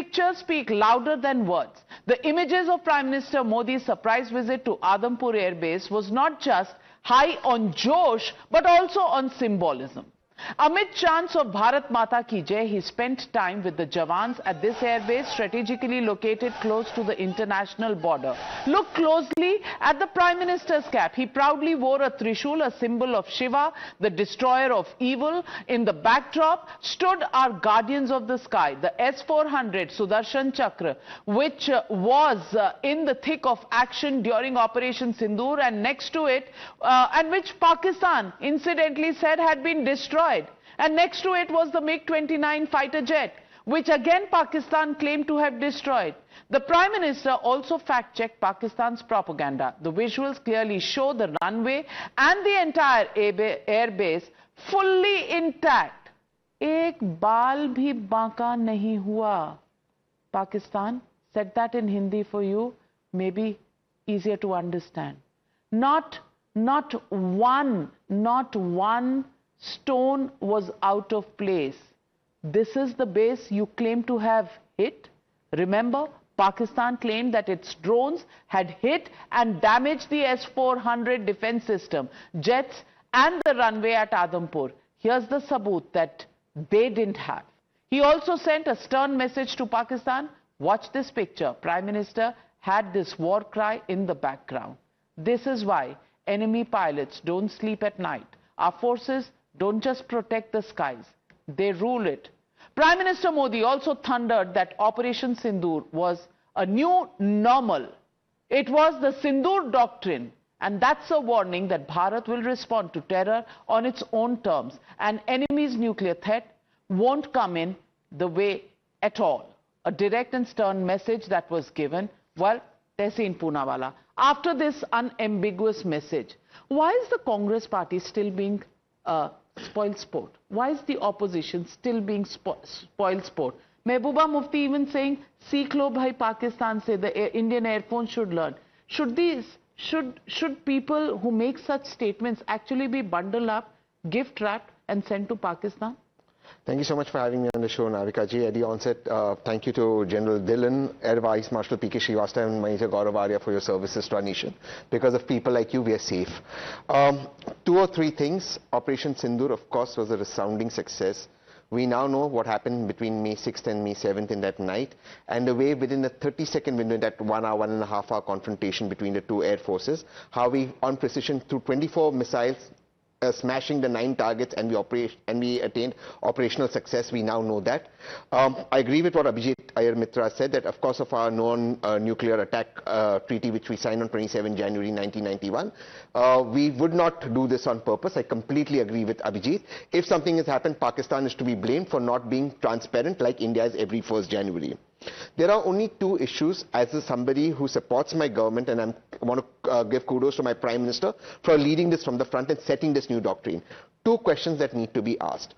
pictures speak louder than words. The images of Prime Minister Modi's surprise visit to Adampur Air Base was not just high on Josh, but also on symbolism. Amid chants of Bharat Mata Ki Jai, he spent time with the Jawans at this airbase strategically located close to the international border. Look closely at the Prime Minister's cap. He proudly wore a Trishul, a symbol of Shiva, the destroyer of evil. In the backdrop stood our guardians of the sky, the S-400 Sudarshan Chakra, which was in the thick of action during Operation Sindoor, and next to it, and which Pakistan incidentally said had been destroyed. And next to it was the MiG-29 fighter jet, which again Pakistan claimed to have destroyed. The Prime Minister also fact-checked Pakistan's propaganda. The visuals clearly show the runway and the entire airbase fully intact. Ek baal bhi baaka nahi hua. Pakistan said that in Hindi for you, maybe easier to understand. Not one stone was out of place. This is the base you claim to have hit. Remember, Pakistan claimed that its drones had hit and damaged the S-400 defense system, jets and the runway at Adampur. Here's the saboot that they didn't have. He also sent a stern message to Pakistan. Watch this picture. Prime Minister had this war cry in the background. This is why enemy pilots don't sleep at night. Our forces don't just protect the skies, they rule it. Prime Minister Modi also thundered that Operation Sindoor was a new normal. It was the Sindoor doctrine, and that's a warning that Bharat will respond to terror on its own terms, and enemy's nuclear threat won't come in the way at all. A direct and stern message that was given. Well, Tehseen Poonawala, after this unambiguous message, why is the Congress party still being spoiled sport? Why is the opposition still being spoiled sport? Mehbooba Mufti even saying, "Seekh lo bhai Pakistan se, the Indian Air Force should learn." Should people who make such statements actually be bundled up, gift wrapped, and sent to Pakistan? Thank you so much for having me on the show, Navika ji. At the onset, thank you to General Dillon, Air Vice Marshal P.K. Srivastava and Major Gaurav Arya for your services to our nation. Because of people like you, we are safe. Two or three things. Operation Sindoor, of course, was a resounding success. We now know what happened between May 6th and May 7th in that night, and the way within a 30-second window, in that 1 hour, 1.5 hour confrontation between the two air forces, how we, on precision, through 24 missiles, smashing the 9 targets, and we attained operational success. We now know that. I agree with what Abhijit Iyer Mitra said, that of course of our non-nuclear attack treaty, which we signed on 27 January 1991, we would not do this on purpose. I completely agree with Abhijit. If something has happened, Pakistan is to be blamed for not being transparent like India is every 1st January. There are only two issues, as somebody who supports my government, and I want to give kudos to my Prime Minister for leading this from the front and setting this new doctrine. Two questions that need to be asked.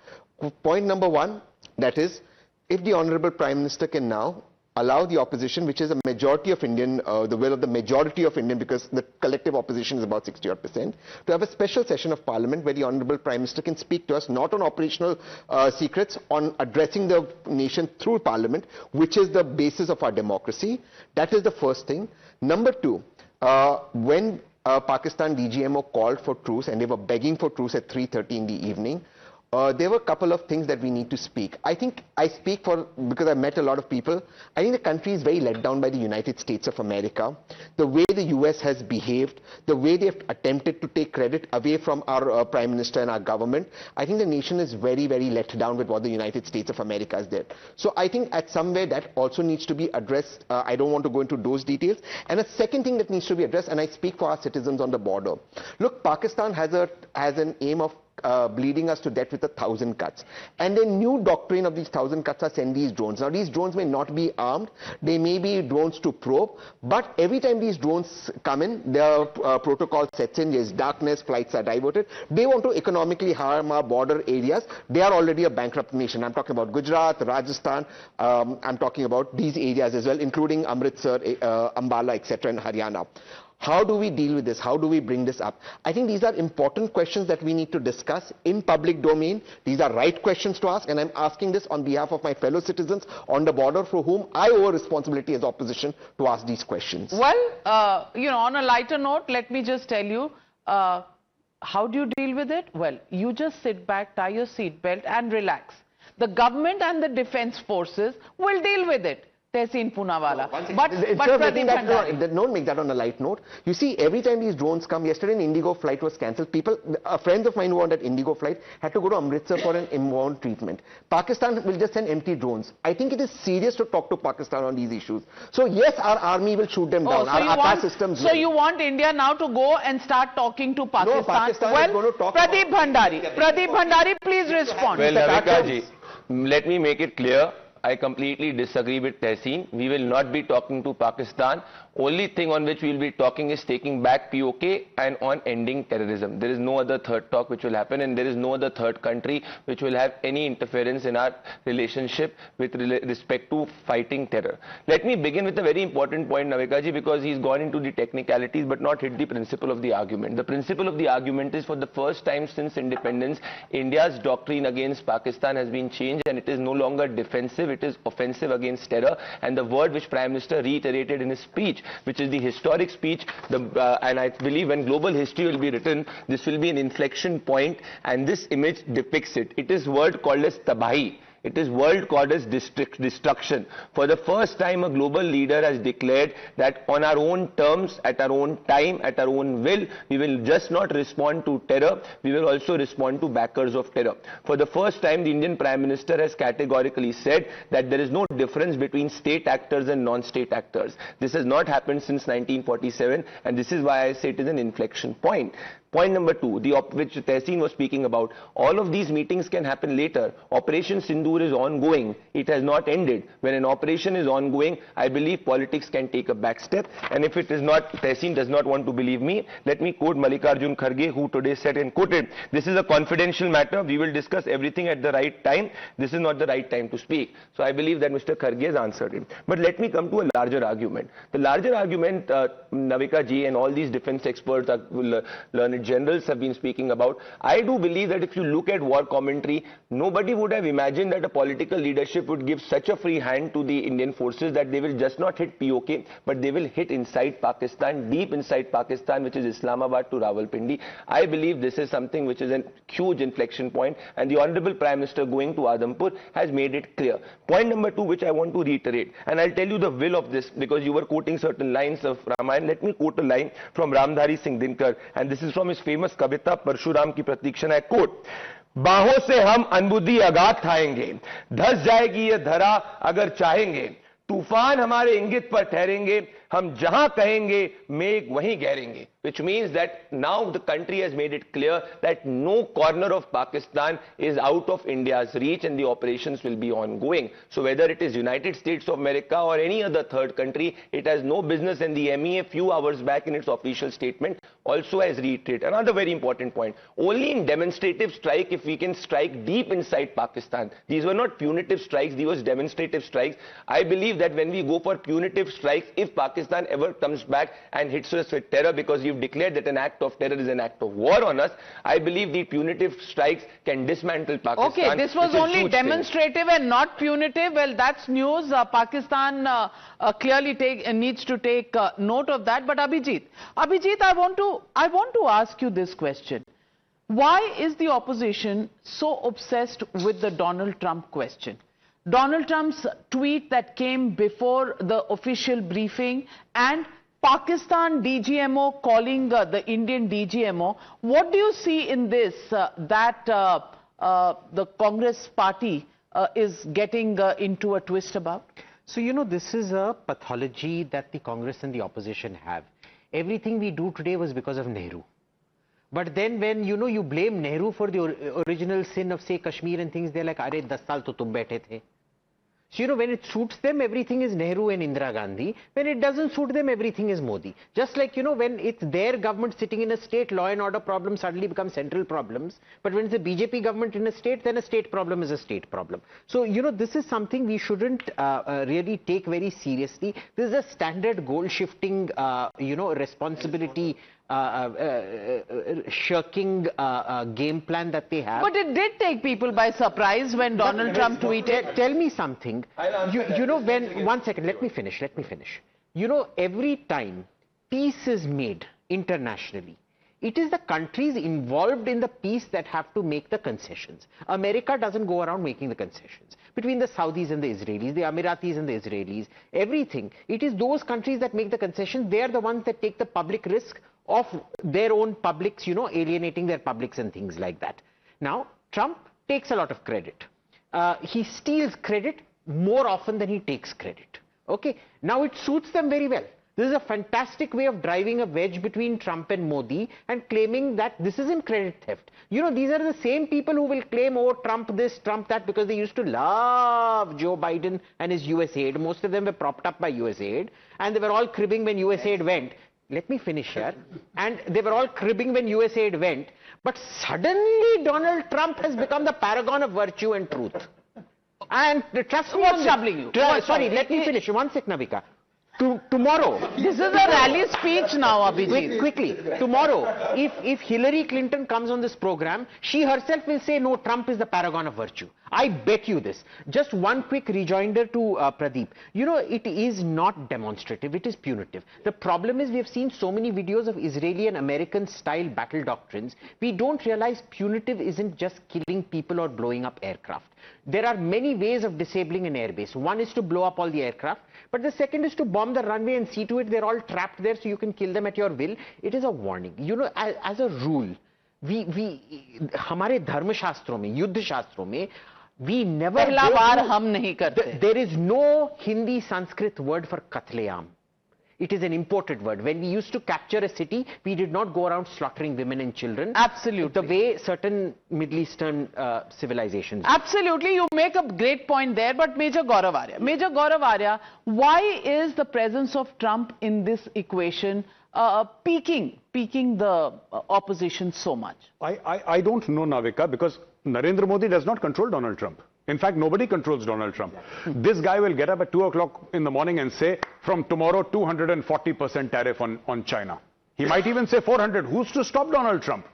Point number one, that is, if the Honorable Prime Minister can now allow the opposition, which is a majority of Indian, the will of the majority of Indian, because the collective opposition is about 60%, to have a special session of Parliament where the Honorable Prime Minister can speak to us, not on operational secrets, on addressing the nation through Parliament, which is the basis of our democracy. That is the first thing. Number two, when Pakistan DGMO called for truce, and they were begging for truce at 3:30 in the evening, there were a couple of things that we need to speak. I think I speak because I met a lot of people. I think the country is very let down by the United States of America. The way the US has behaved, the way they have attempted to take credit away from our Prime Minister and our government. I think the nation is very, very let down with what the United States of America has did. So I think at somewhere that also needs to be addressed. I don't want to go into those details. And a second thing that needs to be addressed, and I speak for our citizens on the border. Look, Pakistan has an aim of bleeding us to death with 1,000 cuts. And the new doctrine of these 1,000 cuts are send these drones. Now these drones may not be armed, they may be drones to probe, but every time these drones come in, their protocol sets in, there's darkness, flights are diverted. They want to economically harm our border areas. They are already a bankrupt nation. I'm talking about Gujarat, Rajasthan, I'm talking about these areas as well, including Amritsar, Ambala, etc. and Haryana. How do we deal with this? How do we bring this up? I think these are important questions that we need to discuss in public domain. These are right questions to ask, and I'm asking this on behalf of my fellow citizens on the border for whom I owe a responsibility as opposition to ask these questions. Well, on a lighter note, let me just tell you, how do you deal with it? Well, you just sit back, tie your seatbelt and relax. The government and the defense forces will deal with it. Tehseen Poonawalla. Don't make that on a light note. You see, every time these drones come, yesterday an Indigo flight was cancelled. Friends of mine who were on that Indigo flight had to go to Amritsar for an inbound treatment. Pakistan will just send empty drones. I think it is serious to talk to Pakistan on these issues. So yes, our army will shoot them down. So you want India now to go and start talking to Pakistan? No, Pakistan is going to talk. Pradeep Bhandari, please respond. Well, Navika ji, let me make it clear. I completely disagree with Tehseen. We will not be talking to Pakistan. Only thing on which we will be talking is taking back POK and on ending terrorism. There is no other third talk which will happen, and there is no other third country which will have any interference in our relationship with respect to fighting terror. Let me begin with a very important point, Navika ji, because he's gone into the technicalities but not hit the principle of the argument. The principle of the argument is, for the first time since independence, India's doctrine against Pakistan has been changed, and it is no longer defensive, it is offensive against terror. And the word which Prime Minister reiterated in his speech, which is the historic speech, and I believe when global history will be written, this will be an inflection point, and this image depicts it. It is word called as tabahi. It is world called as destruction. For the first time, a global leader has declared that on our own terms, at our own time, at our own will, we will just not respond to terror, we will also respond to backers of terror. For the first time, the Indian Prime Minister has categorically said that there is no difference between state actors and non-state actors. This has not happened since 1947, and this is why I say it is an inflection point. Point number two, which Tehseen was speaking about, all of these meetings can happen later. Operation Sindoor is ongoing. It has not ended. When an operation is ongoing, I believe politics can take a back step. And if it is not, Tehseen does not want to believe me, let me quote Mallikarjun Kharge, who today said and quoted, "This is a confidential matter. We will discuss everything at the right time. This is not the right time to speak." So I believe that Mr. Kharge has answered him. But let me come to a larger argument. The larger argument, Navika ji and all these defense experts, learned generals have been speaking about, I do believe that if you look at war commentary, nobody would have imagined that a political leadership would give such a free hand to the Indian forces that they will just not hit POK, but they will hit inside Pakistan, deep inside Pakistan, which is Islamabad to Rawalpindi. I believe this is something which is a huge inflection point, and the Honorable Prime Minister going to Adampur has made it clear. Point number two, which I want to reiterate, and I'll tell you the will of this, because you were quoting certain lines of Ramayana. Let me quote a line from Ramdhari Singh Dinkar, and this is from his famous कविता परशुराम की प्रतीक्षण है. Coat, बाहों से हम अनबुद्धि आघात खाएंगे, धस जाएगी ये धरा अगर चाहेंगे, तूफान हमारे इंगित पर ठहरेंगे, हम जहां कहेंगे मेघ वहीं गहरेंगे. Which means that now the country has made it clear that no corner of Pakistan is out of India's reach, and the operations will be ongoing. So whether it is United States of America or any other third country, it has no business. And the MEA a few hours back in its official statement also has reiterated another very important point. Only in demonstrative strike, if we can strike deep inside Pakistan. These were not punitive strikes, these were demonstrative strikes. I believe that when we go for punitive strikes, if Pakistan ever comes back and hits us with terror, because you've declared that an act of terror is an act of war on us, I believe the punitive strikes can dismantle Pakistan. Okay, this was only demonstrative and not punitive. Well, that's news. Pakistan clearly needs to take note of that. But Abhijit, I want to ask you this question. Why is the opposition so obsessed with the Donald Trump question? Donald Trump's tweet that came before the official briefing, and Pakistan DGMO calling the Indian DGMO. What do you see in this that the Congress party is getting into a twist about? So, you know, this is a pathology that the Congress and the opposition have. Everything we do today was because of Nehru. But then when, you know, you blame Nehru for the original sin of, say, Kashmir and things, they're like, "Arey, 10 saal to tum baithe the." So, when it suits them, everything is Nehru and Indira Gandhi. When it doesn't suit them, everything is Modi. Just like, when it's their government sitting in a state, law and order problems suddenly become central problems. But when it's a BJP government in a state, then a state problem is a state problem. So, this is something we shouldn't really take very seriously. This is a standard goal shifting, responsibility shirking game plan that they have. But it did take people by surprise when Donald Trump tweeted. Tell me something. One second, let me finish. Every time peace is made internationally, it is the countries involved in the peace that have to make the concessions. America doesn't go around making the concessions. Between the Saudis and the Israelis, the Emiratis and the Israelis, everything, it is those countries that make the concessions. They are the ones that take the public risk of their own publics, alienating their publics and things like that. Now, Trump takes a lot of credit. He steals credit more often than he takes credit. Okay, now it suits them very well. This is a fantastic way of driving a wedge between Trump and Modi and claiming that this isn't credit theft. These are the same people who will claim, oh, Trump this, Trump that, because they used to love Joe Biden and his USAID. Most of them were propped up by USAID, and they were all cribbing when USAID went. Let me finish here. And they were all cribbing when USAID went. But suddenly Donald Trump has become the paragon of virtue and truth. And trust me, what's troubling you? Sorry, let me finish. One sec, Navika. Tomorrow. This is a rally speech now, Abhijit. Quickly. Tomorrow, if Hillary Clinton comes on this program, she herself will say, no, Trump is the paragon of virtue. I bet you this. Just one quick rejoinder to Pradeep. It is not demonstrative, it is punitive. The problem is we have seen so many videos of Israeli and American style battle doctrines. We don't realize punitive isn't just killing people or blowing up aircraft. There are many ways of disabling an airbase. One is to blow up all the aircraft, but the second is to bomb the runway and see to it they're all trapped there so you can kill them at your will. It is a warning. As a rule, हमारे धर्म शास्त्रों में, युद्ध शास्त्रों में, we never पहला बार हम नहीं करते. There is no Hindi Sanskrit word for katleam. It is an imported word. When we used to capture a city, we did not go around slaughtering women and children. Absolutely. The way certain Middle Eastern civilizations do. Absolutely. You make a great point there, but Major Gaurav Arya, why is the presence of Trump in this equation piquing the opposition so much? I don't know, Navika, because Narendra Modi does not control Donald Trump. In fact, nobody controls Donald Trump. This guy will get up at 2 o'clock in the morning and say, from tomorrow, 240% tariff on China. He might even say 400. Who's to stop Donald Trump?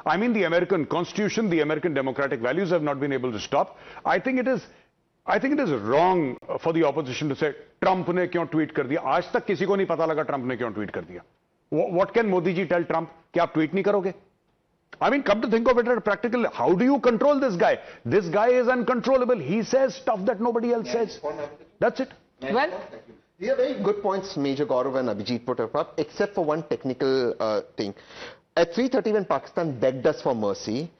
I mean, the American Constitution, the American democratic values have not been able to stop. I think it is wrong for the opposition to say, Trump ne kyun tweet kar diya? Aaj tak kisi ko nahi pata laga Trump ne kyun tweet kar diya. What can Modi ji tell Trump? Ki aap tweet nahi karoge? I mean, come to think of it practically, how do you control this guy? This guy is uncontrollable. He says stuff that nobody else says. That's it. Well, these are very good points Major Gaurav and Abhijit put up, except for one technical thing. At 3:30 when Pakistan begged us for mercy,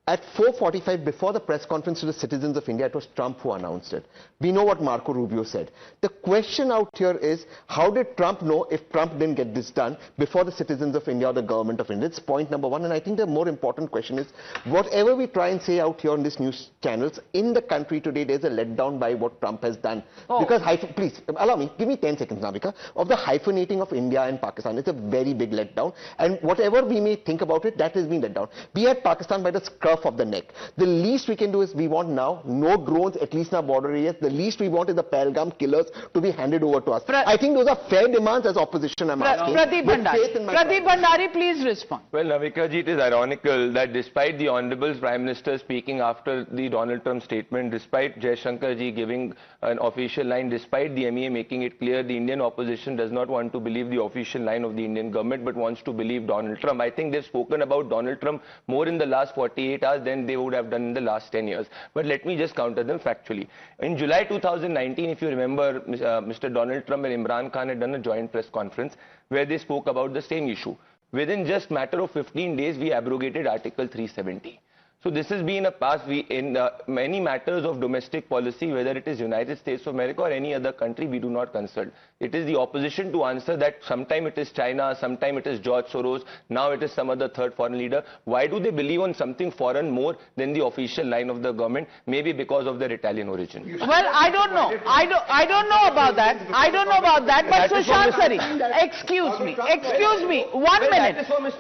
at 4:45 before the press conference to the citizens of India, it was Trump who announced it. We know what Marco Rubio said. The question out here is, how did Trump know if Trump didn't get this done before the citizens of India or the government of India? It's point number one. And I think the more important question is, whatever we try and say out here on these news channels, in the country today, there's a letdown by what Trump has done. Because, please, allow me, give me 10 seconds, Navika, of the hyphenating of India and Pakistan. It's a very big letdown. And whatever we may think about it, that has been let down. We had Pakistan by the scruff of the neck. The least we can do is we want now no drones, at least in our border areas. The least we want is the Pahalgam killers to be handed over to us. I think those are fair demands as opposition, I'm asking. Pradeep Bhandari, please respond. Well, Navika ji, it is ironical that despite the Honorable Prime Minister speaking after the Donald Trump statement, despite Jaishankar ji giving an official line, despite the MEA making it clear the Indian opposition does not want to believe the official line of the Indian government but wants to believe Donald Trump. I think they've spoken about Donald Trump more in the last 48 hours than they would have done in the last 10 years. But let me just counter them factually. In July 2019, if you remember, Mr. Donald Trump and Imran Khan had done a joint press conference where they spoke about the same issue. Within just matter of 15 days, we abrogated Article 370. So this has been a past. In many matters of domestic policy, whether it is United States of America or any other country, we do not consult. It is the opposition to answer that. Sometime it is China, sometime it is George Soros, now it is some other third foreign leader. Why do they believe on something foreign more than the official line of the government? Maybe because of their Italian origin. Well, I don't know. I don't know about that. I don't know about that. But Sushant Sari, excuse me. 1 minute. Sushant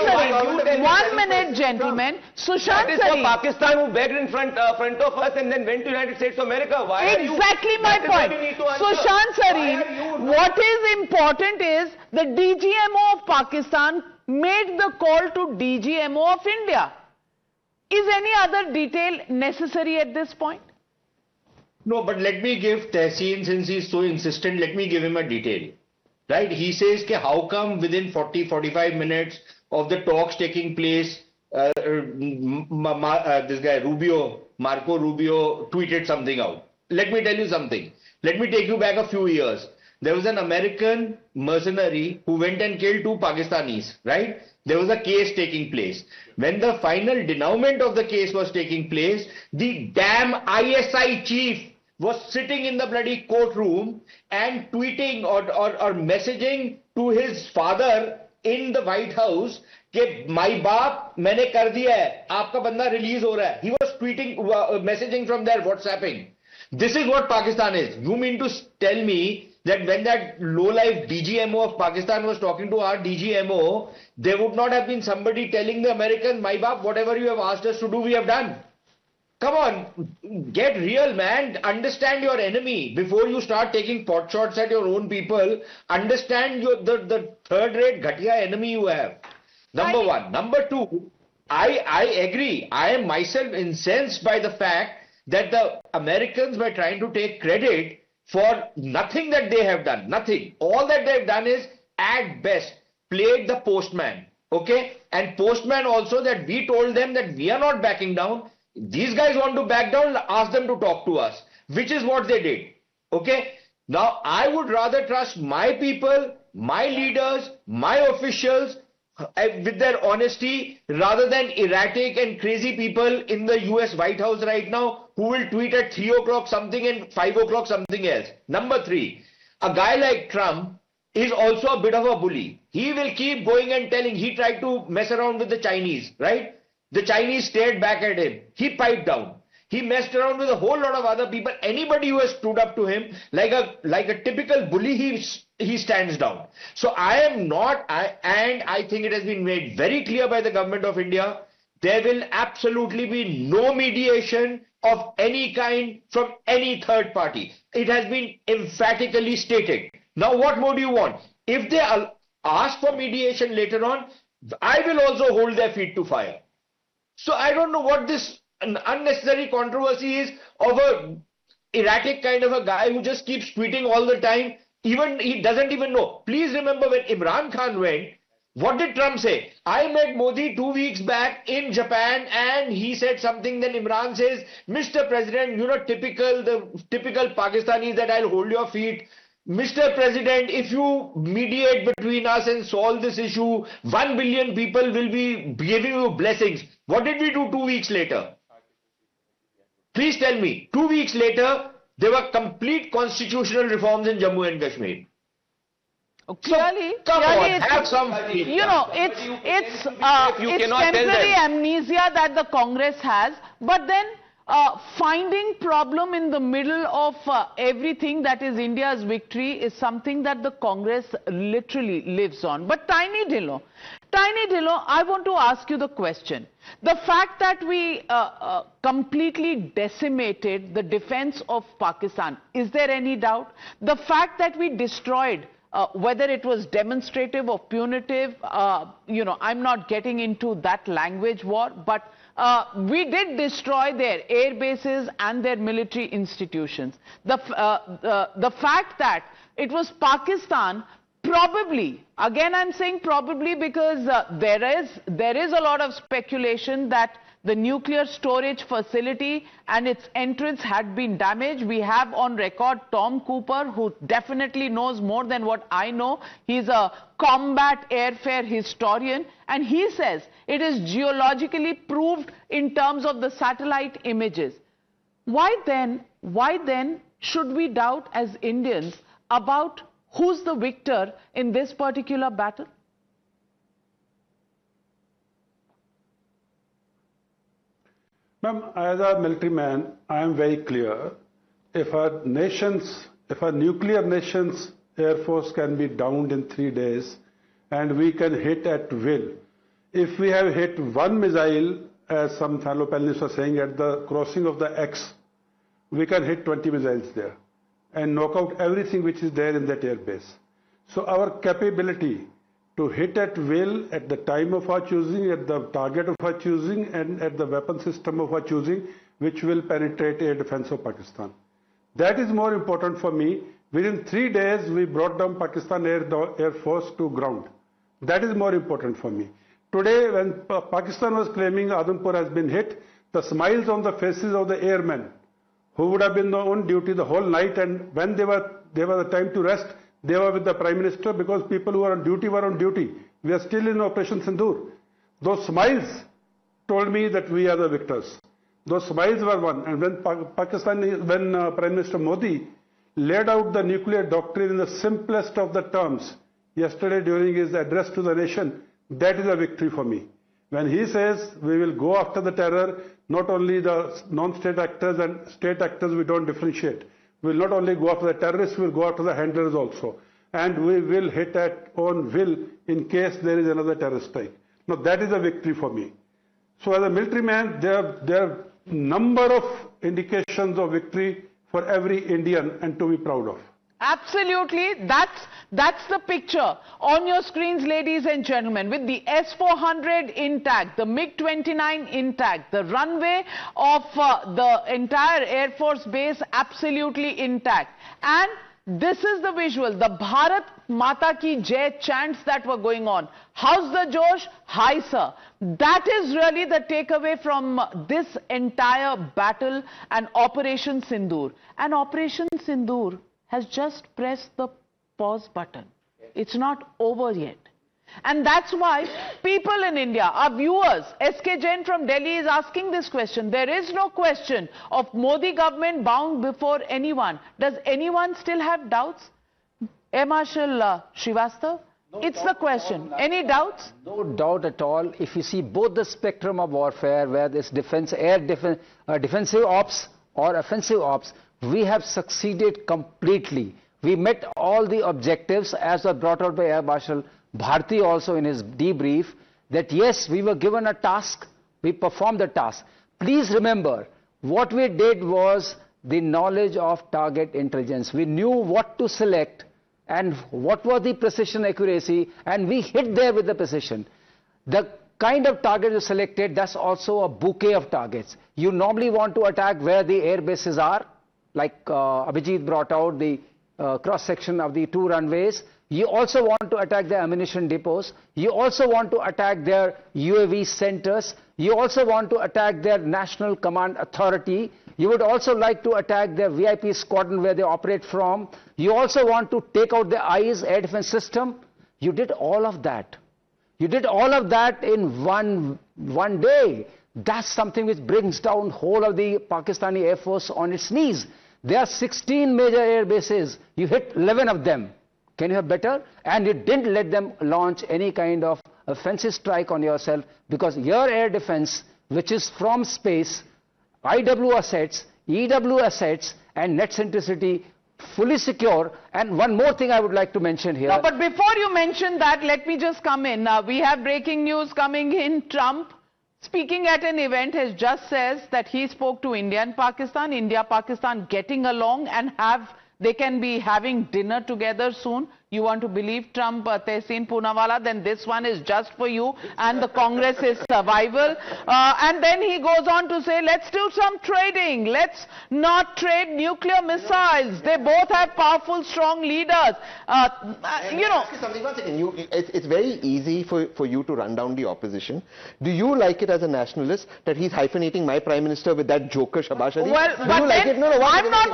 Sari, 1 minute, gentlemen. Sushant Sari. That is Pakistan who begged in front of us and then went to United States of America. Why exactly my point. Sushant Sari, what is important is the DGMO of Pakistan made the call to DGMO of India. Is any other detail necessary at this point? No, but let me give Tehseen, since he's so insistent, let me give him a detail. Right? He says, how come within 40-45 minutes of the talks taking place, this guy Marco Rubio tweeted something out. Let me tell you something. Let me take you back a few years. There was an American mercenary who went and killed 2 Pakistanis, right? There was a case taking place. When the final denouement of the case was taking place, the damn ISI chief was sitting in the bloody courtroom and tweeting or messaging to his father in the White House कि my बाप मैंने कर दिया है, आपका बंदा release हो रहा है. He was tweeting, messaging from there, WhatsApping. This is what Pakistan is. You mean to tell me that when that low-life DGMO of Pakistan was talking to our DGMO, there would not have been somebody telling the Americans, my baap, whatever you have asked us to do, we have done. Come on, get real, man. Understand your enemy. Before you start taking pot shots at your own people, understand the third-rate Ghatia enemy you have. Number one. Number two, I agree. I am myself incensed by the fact that the Americans were trying to take credit for nothing that they have done. Nothing. All that they have done is, at best, played the postman. Okay? And postman also, that we told them that we are not backing down. These guys want to back down, ask them to talk to us, which is what they did. Okay? Now, I would rather trust my people, my leaders, my officials with their honesty rather than erratic and crazy people in the US White House right now who will tweet at 3 o'clock something and 5 o'clock something else. Number three, a guy like Trump is also a bit of a bully. He will keep going and telling. He tried to mess around with the Chinese, right? The Chinese stared back at him. He piped down. He messed around with a whole lot of other people. Anybody who has stood up to him like a typical bully, he stands down. So I am not, and I think it has been made very clear by the government of India, there will absolutely be no mediation of any kind from any third party. It has been emphatically stated. Now what more do you want? If they ask for mediation later on, I will also hold their feet to fire. So I don't know what this unnecessary controversy is of a erratic kind of a guy who just keeps tweeting all the time. Even he doesn't even know. Please remember when Imran Khan went, what did Trump say? I met Modi 2 weeks back in Japan and he said something. Then Imran says, Mr. President, you know, the typical Pakistanis that I'll hold your feet. Mr. President, if you mediate between us and solve this issue, 1 billion people will be giving you blessings. What did we do 2 weeks later? Please tell me. 2 weeks later, there were complete constitutional reforms in Jammu and Kashmir. Clearly, have some. You know, it's temporary amnesia that the Congress has, but then finding problem in the middle of everything that is India's victory is something that the Congress literally lives on. But Tiny Dhillon, I want to ask you the question. The fact that we completely decimated the defense of Pakistan, is there any doubt? The fact that we destroyed, whether it was demonstrative or punitive, you know, I'm not getting into that language war, but we did destroy their air bases and their military institutions. The fact that it was Pakistan, probably, again I'm saying probably because there is a lot of speculation that the nuclear storage facility and its entrance had been damaged. We have on record Tom Cooper, who definitely knows more than what I know. He's a combat airfare historian, and he says it is geologically proved in terms of the satellite images. Why then should we doubt as Indians about who's the victor in this particular battle? Ma'am, as a military man, I am very clear. If a nuclear nation's air force can be downed in 3 days and we can hit at will, if we have hit one missile, as some fellow panelists are saying, at the crossing of the X, we can hit 20 missiles there and knock out everything which is there in that air base. So our capability to hit at will at the time of our choosing, at the target of our choosing, and at the weapon system of our choosing, which will penetrate air defense of Pakistan. That is more important for me. Within 3 days, we brought down Pakistan Air Force to ground. That is more important for me. Today, when Pakistan was claiming Adampur has been hit, the smiles on the faces of the airmen who would have been on duty the whole night, and when they were the time to rest, they were with the Prime Minister, because people who were on duty were on duty. We are still in Operation Sindoor. Those smiles told me that we are the victors. Those smiles were one. And when Prime Minister Modi laid out the nuclear doctrine in the simplest of the terms yesterday during his address to the nation, that is a victory for me. When he says we will go after the terror, not only the non-state actors and state actors, we don't differentiate. We will not only go after the terrorists, we will go after the handlers also. And we will hit at on will in case there is another terrorist strike. Now that is a victory for me. So as a military man, there are number of indications of victory for every Indian and to be proud of. Absolutely. That's the picture on your screens, ladies and gentlemen, with the S-400 intact, the MiG-29 intact, the runway of the entire Air Force base absolutely intact. And this is the visual, the Bharat Mata Ki Jai chants that were going on. How's the Josh? Hi, sir. That is really the takeaway from this entire battle and Operation Sindoor. And Operation Sindoor has just pressed the pause button. It's not over yet. And that's why people in India, our viewers, SK Jain from Delhi is asking this question. There is no question of Modi government bound before anyone. Does anyone still have doubts? Air Marshal Srivastava, it's the question. Any doubts? No doubt at all. If you see both the spectrum of warfare, where this defensive ops or offensive ops, we have succeeded completely. We met all the objectives as were brought out by Air Marshal Bharti also in his debrief, that yes, we were given a task, we performed the task. Please remember, what we did was the knowledge of target intelligence. We knew what to select and what was the precision accuracy, and we hit there with the precision. The kind of target you selected, that's also a bouquet of targets. You normally want to attack where the air bases are, like Abhijit brought out the cross-section of the 2 runways. You also want to attack their ammunition depots. You also want to attack their UAV centers. You also want to attack their national command authority. You would also like to attack their VIP squadron where they operate from. You also want to take out the ICE air defense system. You did all of that. You did all of that in one day. That's something which brings down whole of the Pakistani Air Force on its knees. There are 16 major air bases. You hit 11 of them. Can you have better? And you didn't let them launch any kind of offensive strike on yourself, because your air defense, which is from space, IW assets, EW assets, and net centricity, fully secure. And one more thing I would like to mention here. But before you mention that, let me just come in. We have breaking news coming in. Trump, speaking at an event, has just says that he spoke to India and Pakistan, Pakistan getting along and they can be having dinner together soon. You want to believe Trump, Tehseen Poonawalla, then this one is just for you and the Congress is survival. And then he goes on to say, let's do some trading. Let's not trade nuclear missiles. They both have powerful, strong leaders. You know. It's very easy for you to run down the opposition. Do you like it as a nationalist that he's hyphenating my Prime Minister with that joker Shahbaz Sharif? Well, but like then, I'm not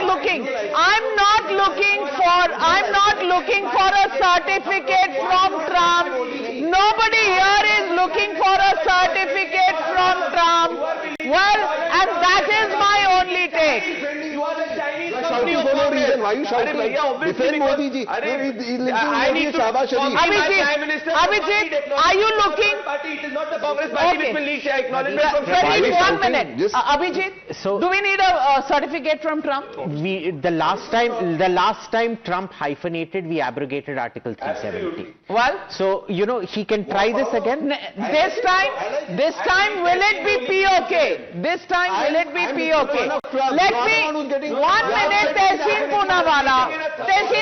looking for a certificate from Trump. Nobody here is looking for a certificate from Trump. Well, and that is my only take. You are the Chinese shouting for no reason. Why are you shouting? Defend Modi ji. I need to. Abhijit, are you looking? It is not the Congress party which will lead acknowledgement from Pradeep, 1 minute. Abhijit, So, do we need a certificate from Trump? The last time Trump hyphenated, we abrogated Article 370. Well, So, you know, he can try this again. this time will it be POK? This time will it be POK? Let me, 1 minute, Tehseen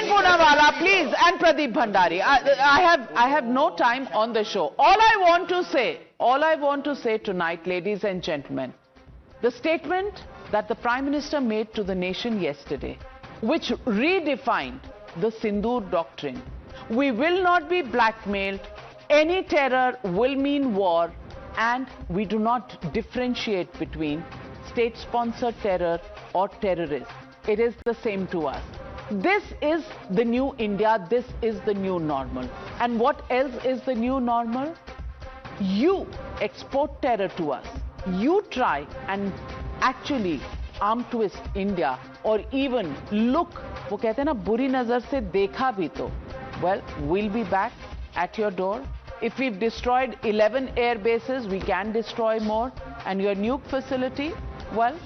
Poonawalla, please, and Pradeep Bhandari. I have no time on the show. All I want to say tonight, ladies and gentlemen, the statement that the Prime Minister made to the nation yesterday, which redefined the Sindoor doctrine. We will not be blackmailed, any terror will mean war, and we do not differentiate between state-sponsored terror or terrorists. It is the same to us. This is the new India, this is the new normal. And what else is the new normal? You export terror to us. You try and actually arm twist India or even look, वो कहते हैं ना बुरी नजर से देखा भी तो. Well, we'll be back at your door. If we've destroyed 11 air bases, we can destroy more. And your nuke facility, well,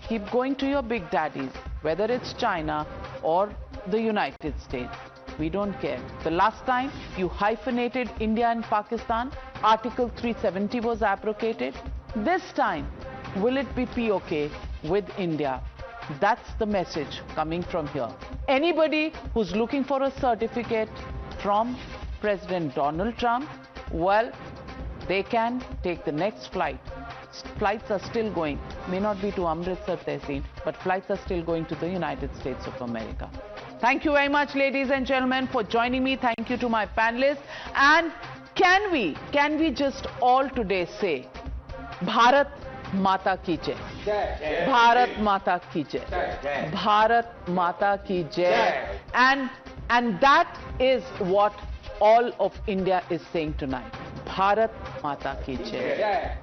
keep going to your big daddies, whether it's China or the United States. We don't care. The last time you hyphenated India and Pakistan, Article 370 was abrogated. This time, will it be POK with India? That's the message coming from here. Anybody who's looking for a certificate from President Donald Trump, well, they can take the next flight. Flights are still going, may not be to Amritsar, Tehseen, but flights are still going to the United States of America. Thank you very much, ladies and gentlemen, for joining me. Thank you to my panelists. And can we just all today say, Bharat Mata ki Jai. Bharat Mata ki Jai. Bharat Mata ki Jai. And that is what all of India is saying tonight. Bharat Mata ki Jai.